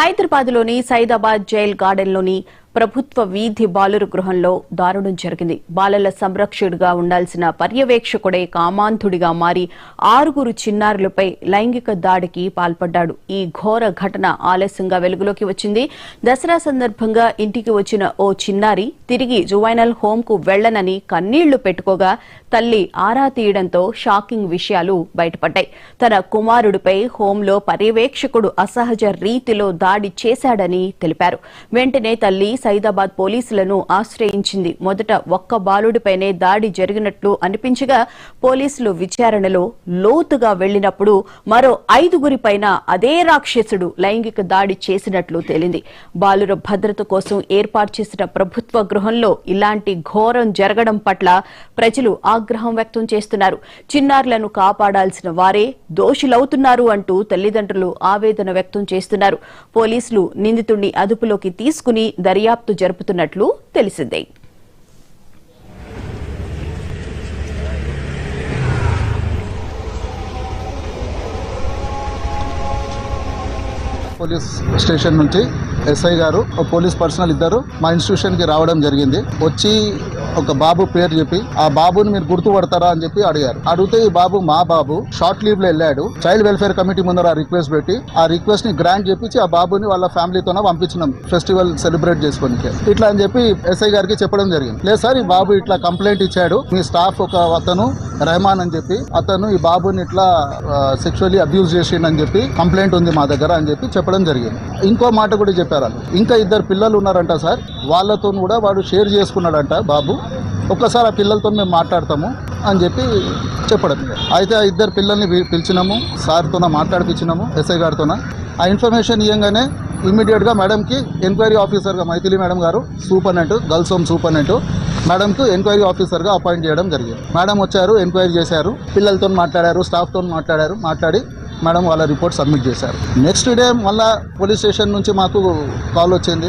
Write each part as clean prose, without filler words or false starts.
హైదరాబాద్లోని సైదాబాద్ జైల్ గార్డెన్లోని ప్రభుత్వ వీధి బాలుర గృహంలో దారుణం జరిగింది. బాలల సంరక్షకుడిగా ఉండాల్సిన పర్యవేక్షకుడే కామాంధుడిగా మారి 6 చిన్నారులపై లైంగిక దాడికి పాల్పడ్డాడు. ఈ ఘోర ఘటన ఆలస్యంగా వెలుగులోకి వచ్చింది. దసరా సందర్భంగా ఇంటికి వచ్చిన ఓ చిన్నారి తిరిగి జువైనల్ హోంకు వెళ్లనని కన్నీళ్లు పెట్టుకోగా తల్లి ఆరా తీయడంతో షాకింగ్ విషయాలు బయటపడ్డాయి. తన కుమారుడిపై హోంలో పర్యవేక్షకుడు అసహజ రీతిలో దాడి చేశాడని తెలిపారు. వెంటనే తల్లి సైదాబాద్ పోలీసులను ఆశ్రయించింది. మొదట ఒక్క బాలుడిపైనే దాడి జరిగినట్లు అనిపించగా పోలీసులు విచారణలో లోతుగా వెళ్లినప్పుడు మరో 5 పైన అదే రాక్షసుడు లైంగిక దాడి చేసినట్లు తేలింది. బాలుర భద్రత కోసం ఏర్పాటు చేసిన ప్రభుత్వ గృహంలో ఇలాంటి ఘోరం జరగడం పట్ల ప్రజలు ఆగ్రహం వ్యక్తం చేస్తున్నారు. చిన్నారులను కాపాడాల్సిన వారే దోషులవుతున్నారు అంటూ తల్లిదండ్రులు ఆవేదన వ్యక్తం చేస్తున్నారు. పోలీసులు నిందితుడిని అదుపులోకి తీసుకుని దర్యాప్తు జరుపుతున్నట్లు తెలిసిందే. పోలీస్ స్టేషన్ నుంచి ఎస్ఐ గారు పోలీస్ పర్సనల్ ఇద్దరు మా ఇన్స్టిట్యూషన్ కి రావడం జరిగింది. వచ్చి ఒక బాబు పేరు చెప్పి ఆ బాబుని మీరు గుర్తుపడతారా అని చెప్పి అడిగారు. అడిగితే ఈ బాబు మా బాబు షార్ట్ లీవ్ లో వెళ్ళాడు. చైల్డ్ వెల్ఫేర్ కమిటీ ముందర రిక్వెస్ట్ పెట్టి ఆ రిక్వెస్ట్ ని గ్రాంట్ చేపించి ఆ బాబుని వాళ్ళ ఫ్యామిలీతోనే పంపించినాం ఫెస్టివల్ సెలబ్రేట్ చేసుకోనికి. ఇట్లా అని చెప్పి ఎస్ఐ గారికి చెప్పడం జరిగింది. లేదు సార్, ఈ బాబు ఇట్లా కంప్లైంట్ ఇచ్చాడు, మీ స్టాఫ్ ఒక అతను రెహమాన్ అని చెప్పి అతను ఈ బాబుని ఇట్లా సెక్షువల్లీ అబ్యూజ్ చేసిండని చెప్పి కంప్లైంట్ ఉంది మా దగ్గర అని చెప్పి చెప్పడం జరిగింది. ఇంకో మాట కూడా చెప్పారు, ఇంకా 2 పిల్లలు ఉన్నారంట సార్, వాళ్ళతో కూడా వాడు షేర్ చేసుకున్నాడంట బాబు, ఒక్కసారి ఆ పిల్లలతో మేము మాట్లాడతాము అని చెప్పి చెప్పడం. అయితే ఆ 2 పిల్లల్ని పిలిచినాము, సార్తో మాట్లాడిపించినాము, ఎస్ఐ గారితోన. ఆ ఇన్ఫర్మేషన్ ఇవ్వగానే ఇమ్మీడియట్గా మేడంకి ఎంక్వైరీ ఆఫీసర్గా మైథిలి మేడం గారు సూపరింటెండెంట్, గర్ల్స్ హోమ్ సూపరింటెండెంట్ మేడంకు ఎంక్వైరీ ఆఫీసర్గా అపాయింట్ చేయడం జరిగింది. మేడం వచ్చారు, ఎంక్వైరీ చేశారు, పిల్లలతో మాట్లాడారు, స్టాఫ్తో మాట్లాడి మేడం వాళ్ళ రిపోర్ట్ సబ్మిట్ చేశారు. నెక్స్ట్ డే మళ్ళీ పోలీస్ స్టేషన్ నుంచి మాకు కాల్ వచ్చింది,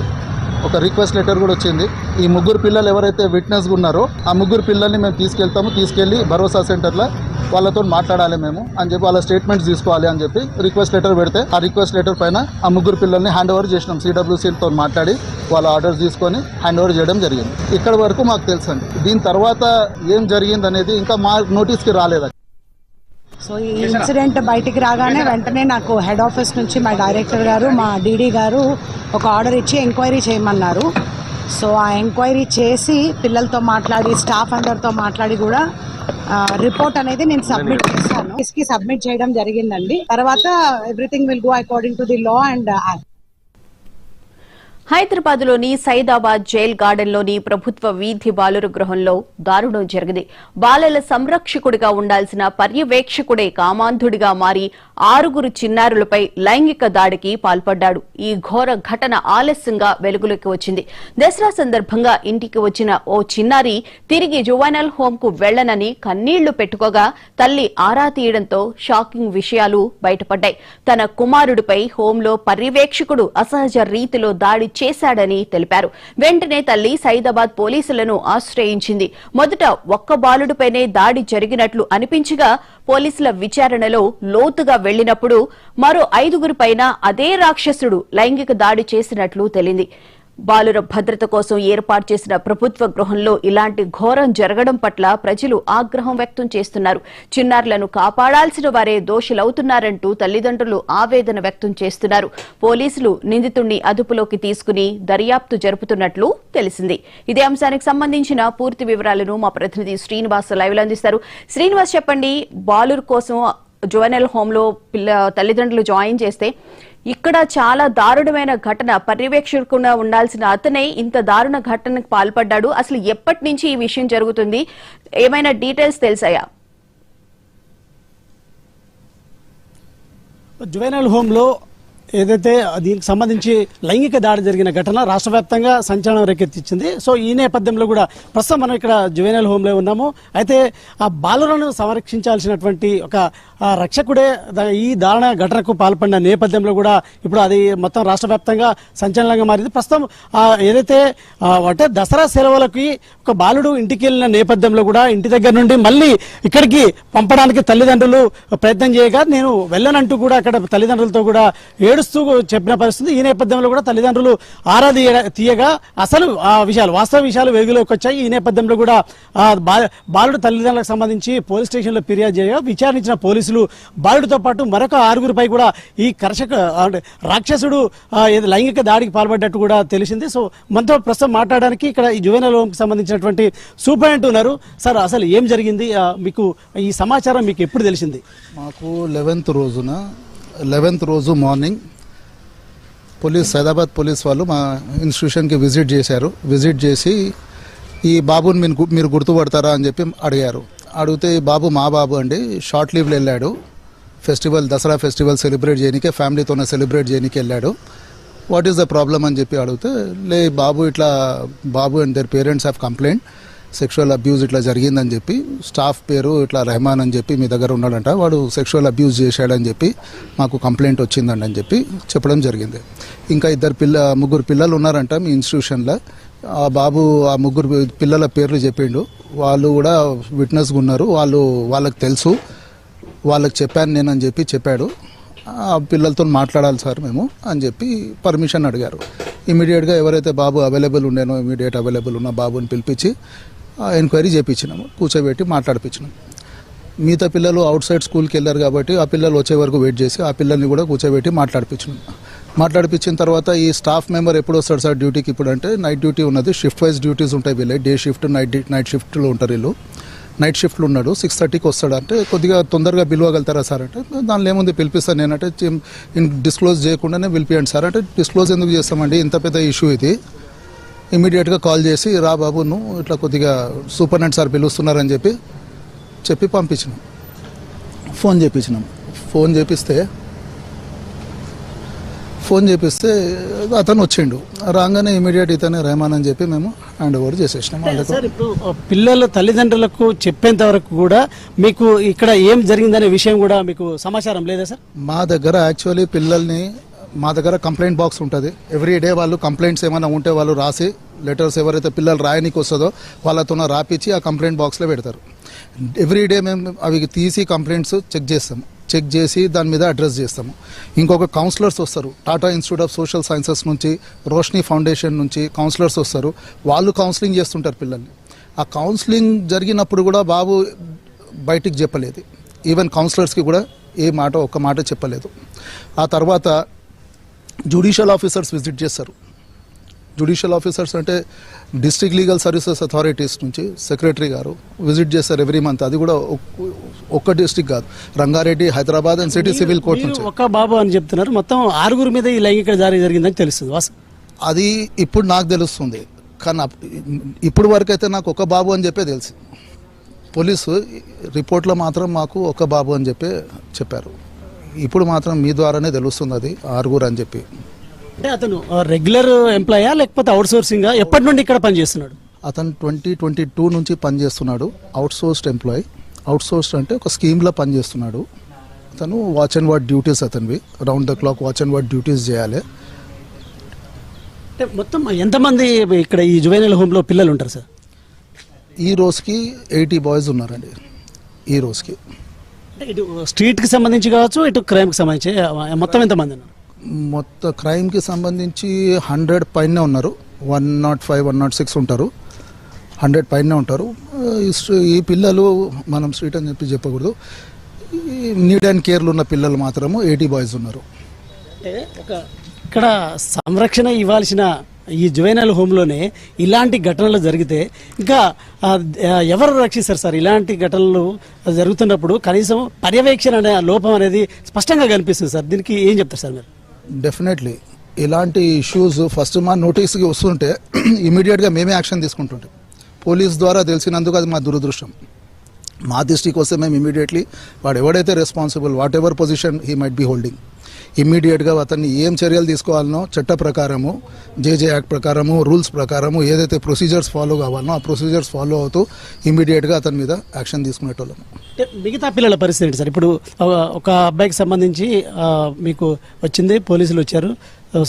ఒక రిక్వెస్ట్ లెటర్ కూడా వచ్చింది. ఈ 3 పిల్లలు ఎవరైతే విట్నెస్గా ఉన్నారో ఆ 3 పిల్లల్ని మేము తీసుకెళ్ళి భరోసా సెంటర్లో వాళ్ళతో మాట్లాడాలి మేము అని చెప్పి వాళ్ళ స్టేట్మెంట్స్ తీసుకోవాలి అని చెప్పి రిక్వెస్ట్ లెటర్ పెడితే ఆ రిక్వెస్ట్ లెటర్ పైన ఆ 3 పిల్లల్ని హ్యాండ్ ఓవర్ చేసినాం. సిడబ్ల్యూసీతో మాట్లాడి వాళ్ళ ఆర్డర్స్ తీసుకొని హ్యాండ్ ఓవర్ చేయడం జరిగింది. ఇక్కడ వరకు మాకు తెలుసండి. దీని తర్వాత ఏం జరిగింది అనేది ఇంకా మా నోటీస్కి రాలేదు. సో ఈ ఇన్సిడెంట్ బయటికి రాగానే వెంటనే నాకు హెడ్ ఆఫీస్ నుంచి మా డైరెక్టర్ గారు, మా డీడీ గారు ఒక ఆర్డర్ ఇచ్చి ఎంక్వైరీ చేయమన్నారు. సో ఆ ఎంక్వైరీ చేసి పిల్లలతో మాట్లాడి స్టాఫ్ అందరితో మాట్లాడి కూడా రిపోర్ట్ అనేది నేను సబ్మిట్ చేశాను. సబ్మిట్ చేయడం జరిగిందండి. తర్వాత everything will go according to the law and act. హైదరాబాద్లోని సైదాబాద్ జైల్ గార్డెన్లోని ప్రభుత్వ వీధి బాలుర గృహంలో దారుణం జరిగింది. బాలల సంరక్షకుడిగా ఉండాల్సిన పర్యవేక్షకుడే కామాంధుడిగా మారి 6 చిన్నారులపై లైంగిక దాడికి పాల్పడ్డాడు. ఈ ఘోర ఘటన ఆలస్యంగా వెలుగులోకి వచ్చింది. దసరా సందర్భంగా ఇంటికి వచ్చిన ఓ చిన్నారి తిరిగి జువైనల్ హోంకు వెళ్లనని కన్నీళ్లు పెట్టుకోగా తల్లి ఆరా తీయడంతో షాకింగ్ విషయాలు బయటపడ్డాయి. తన కుమారుడిపై హోంలో పర్యవేక్షకుడు అసహజ రీతిలో దాడి చేశాడని తెలిపారు. వెంటనే తల్లి సైదాబాద్ పోలీసులను ఆశ్రయించింది. మొదట ఒక్క బాలుడిపైనే దాడి జరిగినట్లు అనిపించగా పోలీసుల విచారణలో లోతుగా వెళ్లినప్పుడు మరో 5 పైన అదే రాక్షసుడు లైంగిక దాడి చేసినట్లు తేలింది. బాలుర భద్రత కోసం ఏర్పాటు చేసిన ప్రభుత్వ గృహంలో ఇలాంటి ఘోరం జరగడం పట్ల ప్రజలు ఆగ్రహం వ్యక్తం చేస్తున్నారు. చిన్నారులను కాపాడాల్సిన వారే దోషులవుతున్నారంటూ తల్లిదండ్రులు ఆవేదన వ్యక్తం చేస్తున్నారు. పోలీసులు నిందితుడిని అదుపులోకి తీసుకుని దర్యాప్తు జరుపుతున్నట్లు తెలిసింది. ఇదే అంశానికి సంబంధించిన పూర్తి వివరాలను మా ప్రతినిధి శ్రీనివాస్ లైవ్ లో అందిస్తారు. శ్రీనివాస్, చెప్పండి, బాలుర కోసం జువెనైల్ హోంలో తల్లిదండ్రులు జాయిన్ చేస్తే ఇక్కడ చాలా దారుణమైన ఘటన, పర్యవేక్షకుడుగా ఉండాల్సిన అతనే ఇంత దారుణ ఘటనకు పాల్పడ్డాడు. అసలు ఎప్పటి నుంచి ఈ విషయం జరుగుతుంది? ఏమైనా డీటెయిల్స్ తెలిసాయా? జువెనైల్ హోంలో ఏదైతే దీనికి సంబంధించి లైంగిక దాడి జరిగిన ఘటన రాష్ట్ర వ్యాప్తంగా సంచలనం రేకెత్తించింది. సో ఈ నేపథ్యంలో కూడా ప్రస్తుతం మనం ఇక్కడ జువెనైల్ హోంలో ఉన్నాము. అయితే ఆ బాలులను సంరక్షించాల్సినటువంటి ఒక రక్షకుడే ఈ దారుణ ఘటనకు పాల్పడిన నేపథ్యంలో కూడా ఇప్పుడు అది మొత్తం రాష్ట్ర వ్యాప్తంగా సంచలనంగా మారింది. ప్రస్తుతం ఏదైతే అంటే దసరా సెలవులకి ఒక బాలుడు ఇంటికి వెళ్ళిన నేపథ్యంలో కూడా ఇంటి దగ్గర నుండి మళ్ళీ ఇక్కడికి పంపడానికి తల్లిదండ్రులు ప్రయత్నం చేయగా నేను వెళ్ళనంటూ కూడా అక్కడ తల్లిదండ్రులతో కూడా 7 ఏడుస్తూ చెప్పిన పరిస్థితి. ఈ నేపథ్యంలో కూడా తల్లిదండ్రులు ఆరా తీయగా అసలు ఆ విషయాలు వాస్తవ విషయాలు వెలుగులోకి వచ్చాయి. ఈ నేపథ్యంలో కూడా బాలుడు తల్లిదండ్రులకు సంబంధించి పోలీస్ స్టేషన్లో ఫిర్యాదు చేయగా విచారించిన పోలీసులు బాలుడితో పాటు మరొక 6గురిపై కూడా ఈ రాక్షసుడు లైంగిక దాడికి పాల్పడ్డట్టు కూడా తెలిసింది. సో మనతో ప్రస్తుతం మాట్లాడడానికి ఇక్కడ ఈ జువెనైల్ హోమ్ కి సంబంధించినటువంటి సూపరింటెండెంట్ ఉన్నారు. సార్, అసలు ఏం జరిగింది? మీకు ఈ సమాచారం మీకు ఎప్పుడు తెలిసింది? మాకు 11th రోజు మార్నింగ్ సైదాబాద్ పోలీస్ వాళ్ళు మా ఇన్స్టిట్యూషన్కి విజిట్ చేశారు. విజిట్ చేసి ఈ బాబుని మీరు గుర్తుపడతారా అని చెప్పి అడిగారు. అడిగితే ఈ బాబు మా బాబు అండి, షార్ట్ లీవ్లో వెళ్ళాడు, దసరా ఫెస్టివల్ సెలబ్రేట్ చేయడానికి ఫ్యామిలీతోనే సెలబ్రేట్ చేయడానికి వెళ్ళాడు. వాట్ ఈస్ ద ప్రాబ్లమ్ అని చెప్పి అడిగితే బాబు and their parents have complaint sexual abuse ఇట్లా జరిగిందని చెప్పి, స్టాఫ్ పేరు ఇట్లా రెహమాన్ అని చెప్పి మీ దగ్గర ఉన్నాడంట, వాడు సెక్షువల్ అబ్యూజ్ చేశాడని చెప్పి మాకు కంప్లైంట్ వచ్చిందండి అని చెప్పి చెప్పడం జరిగింది. ఇంకా ముగ్గురు పిల్లలు ఉన్నారంట మీ ఇన్స్టిట్యూషన్లో. ఆ బాబు ఆ ముగ్గురు పిల్లల పేర్లు చెప్పిండు. వాళ్ళు కూడా విట్నెస్గా ఉన్నారు, వాళ్ళకి తెలుసు, వాళ్ళకి చెప్పాను నేను అని చెప్పి చెప్పాడు. ఆ పిల్లలతో మాట్లాడాలి సార్ మేము అని చెప్పి పర్మిషన్ అడిగారు. ఇమీడియట్గా ఎవరైతే బాబు అవైలబుల్ ఉండేనో అవైలబుల్ ఉన్న బాబుని పిలిపించి ఎంక్వైరీ చేయించినాము, కూర్చోబెట్టి మాట్లాడిపించినాము. మిగతా పిల్లలు అవుట్ సైడ్ స్కూల్కి వెళ్ళారు కాబట్టి ఆ పిల్లలు వచ్చే వరకు వెయిట్ చేసి ఆ పిల్లల్ని కూడా కూర్చోబెట్టి మాట్లాడిపించిన తర్వాత ఈ స్టాఫ్ మెంబర్ ఎప్పుడు వస్తాడు సార్ డ్యూటీకి? ఇప్పుడు అంటే నైట్ డ్యూటీ ఉన్నది, షిఫ్ట్ వైజ్ డ్యూటీస్ ఉంటాయి వీళ్ళే, డే షిఫ్ట్ నైట్ షిఫ్ట్లో ఉంటారు వీళ్ళు. నైట్ షిఫ్ట్లో ఉన్నాడు, 6:30కి వస్తాడు. అంటే కొద్దిగా తొందరగా పిలవగలుగుతారా సార్ అంటే దానిలో ఏముంది పిలిపిస్తాను నేనంటే డిస్క్లోజ్ చేయకుండానే పిలిపియండి సార్ అంటే డిస్క్లోజ్ ఎందుకు చేస్తామండి, ఇంత పెద్ద ఇష్యూ ఇది. ఇమీడియట్గా కాల్ చేసి రా బాబు నువ్వు ఇట్లా కొద్దిగా సూపరింటెండెంట్ సార్ పిలుస్తున్నారని చెప్పి పంపించినాం. ఫోన్ చేపిస్తే అతను వచ్చిండు. రాగానే ఇమీడియట్ ఇతనే రెహమాన్ అని చెప్పి మేము హ్యాండ్ ఓవర్ చేసేసినాం. సార్, ఇప్పుడు పిల్లల తల్లిదండ్రులకు చెప్పేంత వరకు కూడా మీకు ఇక్కడ ఏం జరిగిందనే విషయం కూడా మీకు సమాచారం లేదా సార్? మా దగ్గర యాక్చువల్లీ మా దగ్గర కంప్లైంట్ బాక్స్ ఉంటుంది. ఎవ్రీ డే వాళ్ళు కంప్లైంట్స్ ఏమైనా ఉంటే వాళ్ళు రాసి లెటర్స్ ఎవరైతే పిల్లలు రాయనికి వస్తుందో వాళ్ళతో రాపిచ్చి ఆ కంప్లైంట్ బాక్స్లో పెడతారు. ఎవ్రీ డే మేము అవి తీసి కంప్లైంట్స్ చెక్ చేసి దాని మీద అడ్రస్ చేస్తాము. ఇంకొక కౌన్సిలర్స్ వస్తారు, Tata institute of social sciences నుంచి, రోష్ని ఫౌండేషన్ నుంచి కౌన్సిలర్స్ వస్తారు. వాళ్ళు కౌన్సిలింగ్ చేస్తుంటారు పిల్లల్ని. ఆ కౌన్సిలింగ్ జరిగినప్పుడు కూడా బాబు బయటికి చెప్పలేదు. ఈవెన్ కౌన్సిలర్స్కి కూడా ఒక్క మాట చెప్పలేదు. ఆ తర్వాత జ్యుడిషియల్ ఆఫీసర్స్ విజిట్ చేస్తారు. జ్యుడిషియల్ ఆఫీసర్స్ అంటే డిస్ట్రిక్ట్ లీగల్ సర్వీసెస్ అథారిటీస్ నుంచి సెక్రటరీ గారు విజిట్ చేస్తారు ఎవ్రీ మంత్. అది కూడా ఒక్క డిస్ట్రిక్ట్ కాదు, Rangareddy, Hyderabad and city civil court నుంచి. ఒక బాబు అని చెప్తున్నారు, మొత్తం 6 మీద ఈ లైంగిక దాడి జరిగిందని తెలుస్తుంది. అది ఇప్పుడు నాకు తెలుస్తుంది, కానీ ఇప్పుడు వరకు అయితే నాకు ఒక బాబు అని చెప్పే తెలుసు. పోలీసు రిపోర్ట్లో మాత్రం మాకు ఒక బాబు అని చెప్పారు. ఇప్పుడు మాత్రం మీ ద్వారానే తెలుస్తుంది అది 6 అని చెప్పి. అంటే అతను రెగ్యులర్ ఎంప్లాయా లేకపోతే అవుట్ సోర్సింగ్? ఎప్పటి నుండి ఇక్కడ పనిచేస్తున్నాడు? అతను 2022 నుంచి పనిచేస్తున్నాడు. Outsourced employee. Outsourced అంటే ఒక స్కీమ్లో పనిచేస్తున్నాడు. అతను వాచ్ అండ్ వార్డ్ డ్యూటీస్ అతనివి, round the clock watch and ward duties చేయాలి. అంటే మొత్తం ఎంతమంది ఇక్కడ ఈ జువెనైల్ హోమ్లో పిల్లలు ఉంటారు సార్? ఈ రోజుకి 80 బాయ్స్ ఉన్నారండి. ఈ రోజుకి ఇటు స్ట్రీట్కి సంబంధించి కావచ్చు, ఇటు క్రైమ్కి సంబంధించి మొత్తం ఎంతమంది ఉన్నారు? మొత్తం క్రైమ్కి సంబంధించి 100 పైనే ఉన్నారు. 105, 106 ఉంటారు. 100 పైనే ఉంటారు. ఈ పిల్లలు మనం స్ట్రీట్ అని చెప్పకూడదు, నీడ్ అండ్ కేర్లు ఉన్న పిల్లలు మాత్రము 80 బాయ్స్ ఉన్నారు. ఇక్కడ సంరక్షణ ఇవ్వాల్సిన ఈ జువెనైల్ హోమ్లోనే ఇలాంటి ఘటనలు జరిగితే ఇంకా ఎవరు రక్షిస్తారు సార్? ఇలాంటి ఘటనలు జరుగుతున్నప్పుడు కనీసం పర్యవేక్షణ అనే లోపం అనేది స్పష్టంగా కనిపిస్తుంది సార్. దీనికి ఏం చెప్తారు సార్ మీరు? డెఫినెట్లీ ఇలాంటి ఇష్యూస్ ఫస్ట్ మా నోటీస్కి వస్తుంటే ఇమీడియట్గా మేమే యాక్షన్ తీసుకుంటుంటాం. పోలీస్ ద్వారా తెలిసినందుకు అది మా దురదృష్టం. మా దృష్టికి వస్తే మేము ఇమీడియట్లీ వాడు ఎవడైతే responsible, what ever position he might be holding, ఇమ్మీడియట్గా అతన్ని ఏం చర్యలు తీసుకోవాలనో చట్ట ప్రకారము, జేజే యాక్ట్ ప్రకారము, రూల్స్ ప్రకారము ఏదైతే ప్రొసీజర్స్ ఫాలో కావాలనో ఆ ప్రొసీజర్స్ ఫాలో అవుతూ ఇమ్మీడియట్గా అతని మీద యాక్షన్ తీసుకునేటోళ్ళం. మిగతా పిల్లల పరిస్థితి ఏంటి సార్? ఇప్పుడు ఒక అబ్బాయికి సంబంధించి మీకు వచ్చింది, పోలీసులు వచ్చారు,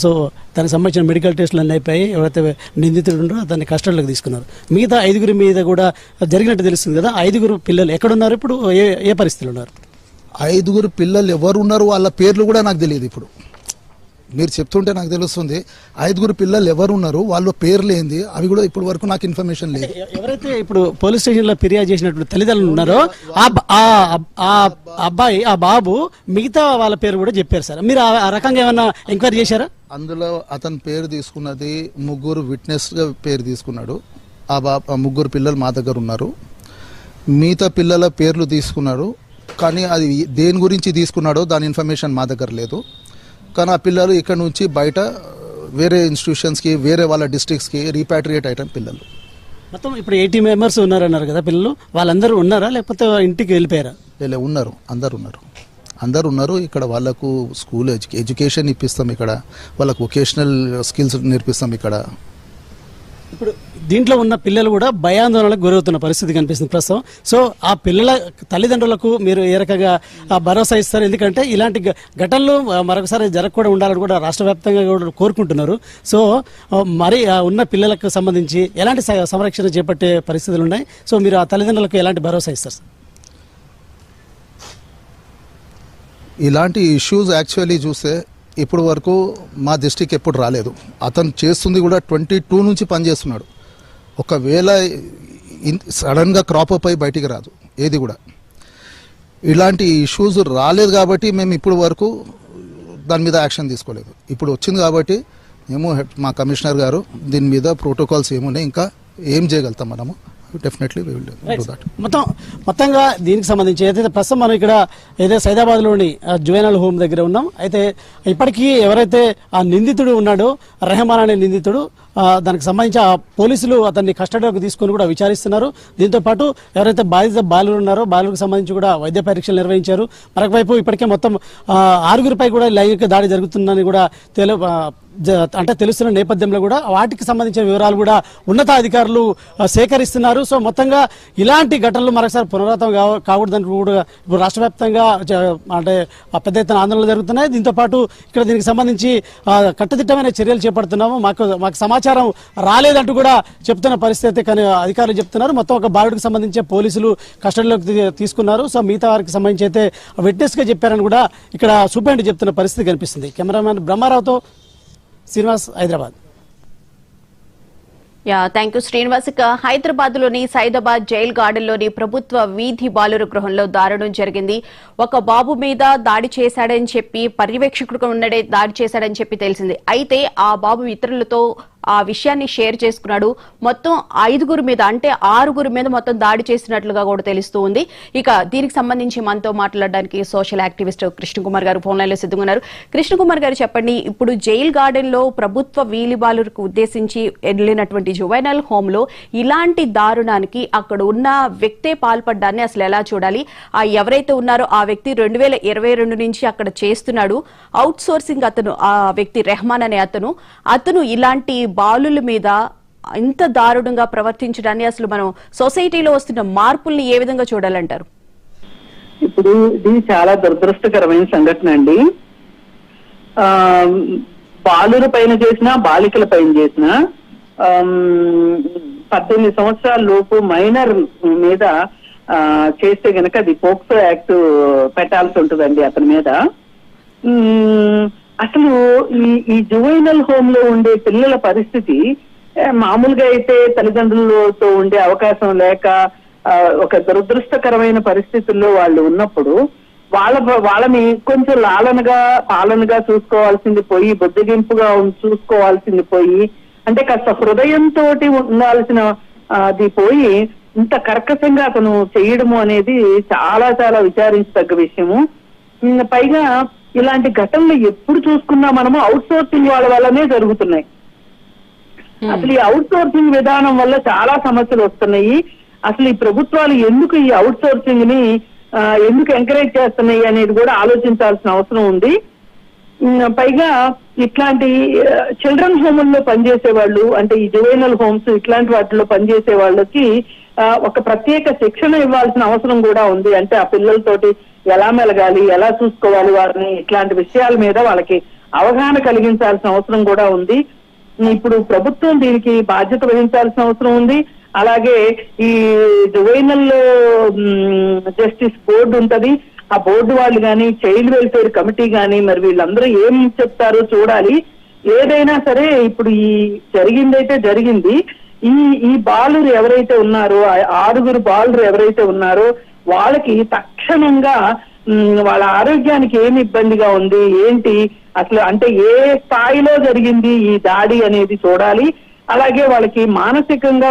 సో దానికి సంబంధించిన మెడికల్ టెస్టులు అన్నీ అయిపోయి ఎవరైతే నిందితుడు ఉండో దాన్ని కస్టడీలోకి తీసుకున్నారు. మిగతా 5 మీద కూడా జరిగినట్టు తెలుస్తుంది కదా. 5 పిల్లలు ఎక్కడున్నారు ఇప్పుడు? ఏ పరిస్థితులు ఉన్నారు? 5 పిల్లలు ఎవరు ఉన్నారు వాళ్ళ పేర్లు కూడా నాకు తెలియదు. ఇప్పుడు మీరు చెప్తుంటే నాకు తెలుస్తుంది 5 పిల్లలు ఎవరు ఉన్నారు, వాళ్ళ పేర్లు ఏంది, అవి కూడా ఇప్పటి వరకు నాకు ఇన్ఫర్మేషన్ లేదు. ఎవరైతే ఇప్పుడు పోలీస్ స్టేషన్ లో ఫిర్యాదు చేసినటువంటి తల్లిదండ్రులు ఉన్నారో అబ్బాయి ఆ బాబు మిగతా వాళ్ళ పేరు కూడా చెప్పారు సార్. మీరు ఆ రకంగా ఏమన్నా ఎంక్వైరీ చేశారా? అందులో అతని పేరు తీసుకున్నది 3 విట్నెస్ గా పేరు తీసుకున్నాడు. ఆ 3 పిల్లలు మా దగ్గర ఉన్నారు. మిగతా పిల్లల పేర్లు తీసుకున్నాడు, కానీ అది దేని గురించి తీసుకున్నాడో దాని ఇన్ఫర్మేషన్ మా దగ్గర లేదు. కానీ ఆ పిల్లలు ఇక్కడ నుంచి బయట వేరే ఇన్స్టిట్యూషన్స్కి, వేరే వాళ్ళ డిస్ట్రిక్ట్స్కి రీపాట్రియేట్ అయిన పిల్లలు. మొత్తం ఇప్పుడు 80 మెంబర్స్ ఉన్నారన్నారు కదా పిల్లలు, వాళ్ళందరూ ఉన్నారా లేకపోతే ఇంటికి వెళ్ళిపోయారా? ఉన్నారు, అందరు ఉన్నారు. ఇక్కడ వాళ్ళకు స్కూల్ ఎడ్యుకేషన్ ఇప్పిస్తాం, ఇక్కడ వాళ్ళకు వొకేషనల్ స్కిల్స్ నేర్పిస్తాం ఇక్కడ. ఇప్పుడు దీంట్లో ఉన్న పిల్లలు కూడా భయాందోళనకు గురవుతున్న పరిస్థితి కనిపిస్తుంది ప్రస్తుతం. సో ఆ పిల్లల తల్లిదండ్రులకు మీరు ఏ రకంగా భరోసా ఇస్తారు? ఎందుకంటే ఇలాంటి ఘటనలు మరొకసారి జరగకుండా ఉండాలని కూడా రాష్ట్ర వ్యాప్తంగా కూడా కోరుకుంటున్నారు. సో మరి ఉన్న పిల్లలకు సంబంధించి ఎలాంటి సంరక్షణ చేపట్టే పరిస్థితులు ఉన్నాయి? సో మీరు ఆ తల్లిదండ్రులకు ఎలాంటి భరోసా ఇస్తారు సార్? ఇలాంటి ఇష్యూస్ యాక్చువల్లీ చూస్తే ఇప్పుడు వరకు మా డిస్ట్రిక్ట్ ఎప్పుడు రాలేదు. అతను చేస్తుంది కూడా 22 నుంచి పనిచేస్తున్నాడు. ఒకవేళ సడన్గా క్రాప్ అప్ అయి బయటికి రాదు ఏది కూడా. ఇలాంటి ఇష్యూస్ రాలేదు కాబట్టి మేము ఇప్పుడు వరకు దాని మీద యాక్షన్ తీసుకోలేదు. ఇప్పుడు వచ్చింది కాబట్టి మేము మా కమిషనర్ గారు దీని మీద ప్రోటోకాల్స్ ఏమున్నాయి, ఇంకా ఏం చేయగలుగుతాం మనము, డెఫినెట్లీ మొత్తంగా దీనికి సంబంధించి ఏదైతే ప్రస్తుతం మనం ఇక్కడ ఏదైతే సైదాబాద్లోని జువెనల్ హోమ్ దగ్గర ఉన్నాం. అయితే ఇప్పటికీ ఎవరైతే ఆ నిందితుడు ఉన్నాడో రెహమాన్ అనే నిందితుడు, దానికి సంబంధించి ఆ పోలీసులు అతన్ని కస్టడీలోకి తీసుకొని కూడా విచారిస్తున్నారు. దీంతో పాటు ఎవరైతే బాధిత బాలురు ఉన్నారో బాలులకు సంబంధించి కూడా వైద్య పరీక్షలు నిర్వహించారు. మరొకవైపు ఇప్పటికే మొత్తం 6 కూడా లైంగిక దాడి జరుగుతుందని కూడా తెలుస్తున్న నేపథ్యంలో కూడా వాటికి సంబంధించిన వివరాలు కూడా ఉన్నతాధికారులు సేకరిస్తున్నారు. సో మొత్తంగా ఇలాంటి ఘటనలు మరొకసారి పునరావృతం కాకూడదని కూడా ఇప్పుడు రాష్ట్ర వ్యాప్తంగా పెద్ద ఎత్తున ఆందోళనలు జరుగుతున్నాయి. దీంతో పాటు ఇక్కడ దీనికి సంబంధించి కట్టుదిట్టమైన చర్యలు చేపడుతున్నాము, మాకు సమాచారం రాలేదంటూ కూడా చెప్తున్న పరిస్థితి కానీ అధికారులు చెప్తున్నారు. మొత్తం ఒక బాలుడికి సంబంధించి పోలీసులు కస్టడీలోకి తీసుకున్నారు. సో మిగతా వారికి సంబంధించి అయితే విట్నెస్ గా చెప్పారని కూడా ఇక్కడ సూపరింటెండెంట్ చెప్తున్న పరిస్థితి కనిపిస్తుంది. కెమెరామెన్ బ్రహ్మారావుతో శ్రీనివాస్, హైదరాబాద్. Thank you Srinivas. హైదరాబాద్ లోని సైదాబాద్ జైల్ గార్డెన్ లోని ప్రభుత్వ వీధి బాలుర గృహంలో దారుణం జరిగింది. ఒక బాబు మీద దాడి చేశాడని చెప్పి, పర్యవేక్షకుడుగా ఉన్నడే దాడి చేశాడని చెప్పి తెలిసింది. అయితే ఆ బాబు ఇతరులతో ఆ విషయాన్ని షేర్ చేసుకున్నాడు. మొత్తం 5 మీద అంటే 6 మీద మొత్తం దాడి చేసినట్లుగా కూడా తెలుస్తూ ఉంది. ఇక దీనికి సంబంధించి మనతో మాట్లాడడానికి సోషల్ యాక్టివిస్ట్ కృష్ణకుమార్ గారు ఫోన్ లైన్ లో సిద్ధంగా ఉన్నారు. కృష్ణకుమార్ గారు చెప్పండి, ఇప్పుడు జైల్ గార్డెన్ లో ప్రభుత్వ వీధి బాలురకు ఉద్దేశించి వెళ్ళినటువంటి జువెనల్ హోమ్ లో ఇలాంటి దారుణానికి అక్కడ ఉన్న వ్యక్తే పాల్పడ్డాన్ని అసలు ఎలా చూడాలి? ఎవరైతే ఉన్నారో ఆ వ్యక్తి 2022 నుంచి అక్కడ చేస్తున్నాడు. అవుట్ సోర్సింగ్ అతను, ఆ వ్యక్తి రెహమాన్ అనే అతను ఇలాంటి బాలుల మీద ఇంత దారుణంగా ప్రవర్తించడాన్ని అసలు మనం సొసైటీలో వస్తున్న మార్పుల్ని ఏ విధంగా చూడాలంటారు? ఇప్పుడు ఇది చాలా దురదృష్టకరమైన సంఘటన అండి. బాలుర పైన చేసిన, బాలికల పైన చేసిన 18 సంవత్సరాల లోపు మైనర్ మీద చేస్తే గనక అది పోక్సో యాక్ట్ పెట్టాల్సి ఉంటుందండి అతని మీద. అసలు ఈ జువెనల్ హోమ్ లో ఉండే పిల్లల పరిస్థితి మామూలుగా అయితే తల్లిదండ్రులతో ఉండే అవకాశం లేక ఒక దురదృష్టకరమైన పరిస్థితుల్లో వాళ్ళు ఉన్నప్పుడు వాళ్ళని కొంచెం పాలనగా చూసుకోవాల్సింది పోయి, బుద్ధిగింపుగా చూసుకోవాల్సింది పోయి, అంటే కాస్త హృదయంతో ఉండాల్సిన అది పోయి ఇంత కర్కశంగా అతను చేయడము అనేది చాలా చాలా విచారించదగ్గ విషయము. పైగా ఇలాంటి ఘటనలు ఎప్పుడు చూసుకున్నా మనము అవుట్ సోర్సింగ్ వాళ్ళ వల్లనే జరుగుతున్నాయి. అసలు ఈ అవుట్ సోర్సింగ్ విధానం వల్ల చాలా సమస్యలు వస్తున్నాయి. అసలు ఈ ప్రభుత్వాలు ఎందుకు ఈ అవుట్ సోర్సింగ్ ని ఎందుకు ఎంకరేజ్ చేస్తున్నాయి అనేది కూడా ఆలోచించాల్సిన అవసరం ఉంది. పైగా ఇట్లాంటి చిల్డ్రన్ హోముల్లో పనిచేసే వాళ్ళు, అంటే ఈ జువెనల్ హోమ్స్ ఇట్లాంటి వాటిలో పనిచేసే వాళ్ళకి ఒక ప్రత్యేక శిక్షణ ఇవ్వాల్సిన అవసరం కూడా ఉంది. అంటే ఆ పిల్లలతోటి ఎలా మెలగాలి, ఎలా చూసుకోవాలి వారిని, ఇట్లాంటి విషయాల మీద వాళ్ళకి అవగాహన కలిగించాల్సిన అవసరం కూడా ఉంది. ఇప్పుడు ప్రభుత్వం దీనికి బాధ్యత వహించాల్సిన అవసరం ఉంది. అలాగే ఈ జువెనల్ జస్టిస్ బోర్డు ఉంటది, ఆ బోర్డు వాళ్ళు కానీ, చైల్డ్ వెల్ఫేర్ కమిటీ కానీ, మరి వీళ్ళందరూ ఏం చెప్తారో చూడాలి. ఏదైనా సరే ఇప్పుడు ఈ జరిగిందైతే జరిగింది. ఈ బాలురు ఎవరైతే ఉన్నారో, 6 బాలురు ఎవరైతే ఉన్నారో వాళ్ళకి తక్షణంగా వాళ్ళ ఆరోగ్యానికి ఏమి ఇబ్బందిగా ఉంది ఏంటి అసలు, అంటే ఏ స్థాయిలో జరిగింది ఈ దాడి అనేది చూడాలి. అలాగే వాళ్ళకి మానసికంగా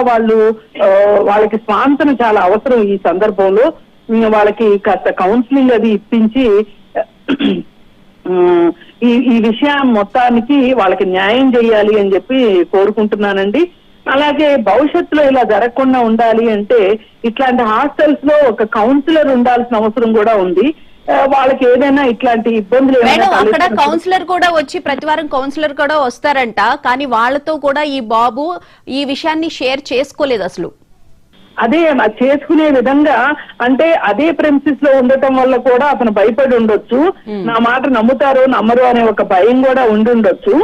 వాళ్ళకి స్వాంతన చాలా అవసరం. ఈ సందర్భంలో వాళ్ళకి కాస్త కౌన్సిలింగ్ అది ఇప్పించి ఈ విషయం మొత్తానికి వాళ్ళకి న్యాయం చేయాలి అని చెప్పి కోరుకుంటున్నానండి. అలాగే భవిష్యత్తులో ఇలా జరగకుండా ఉండాలి అంటే ఇట్లాంటి హాస్టల్స్ లో ఒక కౌన్సిలర్ ఉండాల్సిన అవసరం కూడా ఉంది. వాళ్ళకి ఏదైనా ఇట్లాంటి ఇబ్బందులు అక్కడ కౌన్సిలర్ కూడా వచ్చి ప్రతి వారం కౌన్సిలర్ కూడా వస్తారంట, కానీ వాళ్ళతో కూడా ఈ బాబు ఈ విషయాన్ని షేర్ చేసుకోలేదు అసలు. అదే చేసుకునే విధంగా, అంటే అదే ప్రెమిసెస్ లో ఉండటం వల్ల కూడా అతను భయపడి ఉండొచ్చు. నా మాట నమ్ముతారో నమ్మరు అనే ఒక భయం కూడా ఉండి ఉండొచ్చు.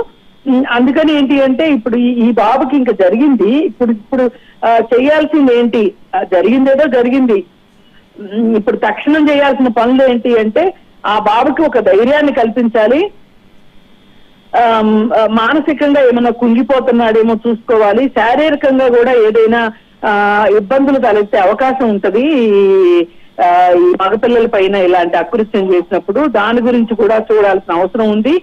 అందుకని ఏంటి అంటే ఇప్పుడు ఈ బాబుకి ఇంకా జరిగింది, ఇప్పుడు చేయాల్సింది ఏంటి, జరిగిందేదో జరిగింది. ఇప్పుడు తక్షణం చేయాల్సిన పనులు ఏంటి అంటే ఆ బాబుకి ఒక ధైర్యాన్ని కల్పించాలి. మానసికంగా ఏమైనా కుంగిపోతున్నాడేమో చూసుకోవాలి. శారీరకంగా కూడా ఏదైనా ఇబ్బందులు తలెత్తే అవకాశం ఉంటది ఈ మగపిల్లల పైన ఇలాంటి అకృత్యం చేసినప్పుడు. దాని గురించి కూడా చూడాల్సిన అవసరం ఉంది.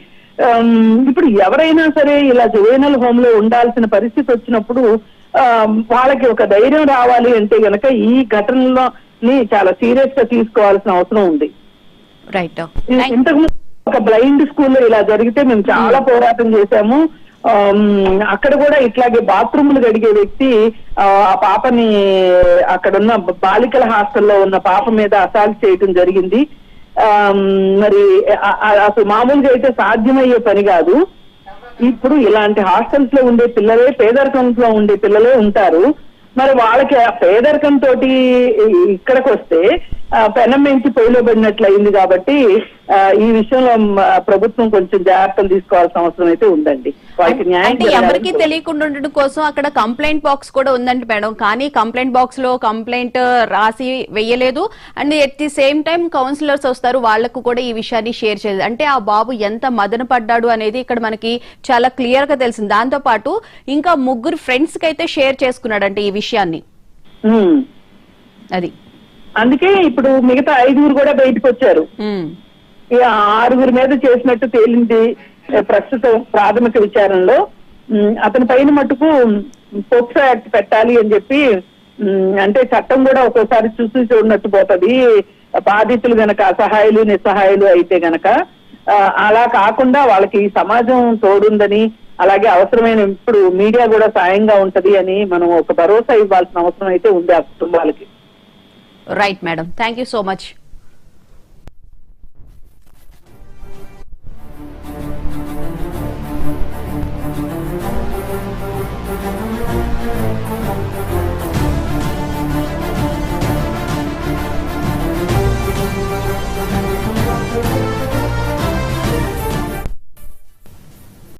ఇప్పుడు ఎవరైనా సరే ఇలా జువెనైల్ హోమ్ లో ఉండాల్సిన పరిస్థితి వచ్చినప్పుడు వాళ్ళకి ఒక ధైర్యం రావాలి అంటే గనక ఈ ఘటనలోని చాలా సీరియస్ గా తీసుకోవాల్సిన అవసరం ఉంది. రైట్. ఇంతకు ముందు ఒక బ్లైండ్ స్కూల్లో ఇలా జరిగితే మేము చాలా పోరాటం చేశాము. అక్కడ కూడా ఇట్లాగే బాత్రూములు గడిగే వ్యక్తి ఆ పాపని అక్కడున్న బాలికల హాస్టల్లో ఉన్న పాప మీద అసాల్ట్ చేయడం జరిగింది. మరి అసలు మామూలుగా అయితే సాధ్యమయ్యే పని కాదు. ఇప్పుడు ఇలాంటి హాస్టల్స్ లో ఉండే పిల్లలే, పేదరికంలో ఉండే పిల్లలే ఉంటారు. మరి వాళ్ళకి ఆ పేదరికంతో ఇక్కడికి వస్తే పెనం మించి పొయ్యిలో పడినట్లు అయింది. కాబట్టి ఈ విషయంలో ప్రభుత్వం కొంచెం జాగ్రత్తలు తీసుకోవాల్సిన అవసరం అయితే ఉందండి. వాళ్ళకి న్యాయం అంటే ఎవరికి తెలియకుండా ఉండడం కోసం అక్కడ కంప్లైంట్ బాక్స్ కూడా ఉందండి మేడం, కానీ కంప్లైంట్ బాక్స్ లో కంప్లైంట్ రాసి వెయ్యలేదు. And at the same time counsellors వస్తారు, వాళ్లకు కూడా ఈ విషయాన్ని షేర్ చేయలేదు. అంటే ఆ బాబు ఎంత మదన పడ్డాడు అనేది ఇక్కడ మనకి చాలా క్లియర్ గా తెలిసింది. దాంతో పాటు ఇంకా 3 ఫ్రెండ్స్ కి అయితే షేర్ చేసుకున్నాడంటే ఈ విషయాన్ని. అది అందుకే ఇప్పుడు మిగతా 5 కూడా బయటకు వచ్చారు. 6 మీద చేసినట్టు తేలింది ప్రస్తుతం ప్రాథమిక విచారణలో. అతని పైన మటుకు పోక్సో యాక్ట్ పెట్టాలి అని చెప్పి, అంటే చట్టం కూడా ఒక్కోసారి చూసి చూడనట్టు పోతుంది. బాధితులు గనక అసహాయులు నిస్సహాయులు అయితే గనక అలా కాకుండా వాళ్ళకి సమాజం తోడుందని, అలాగే అవసరమైన ఇప్పుడు మీడియా కూడా సాయంగా ఉంటది అని మనం ఒక భరోసా ఇవ్వాల్సిన అవసరం అయితే ఉంది ఆ కుటుంబాలకి. Right madam, thank you so much.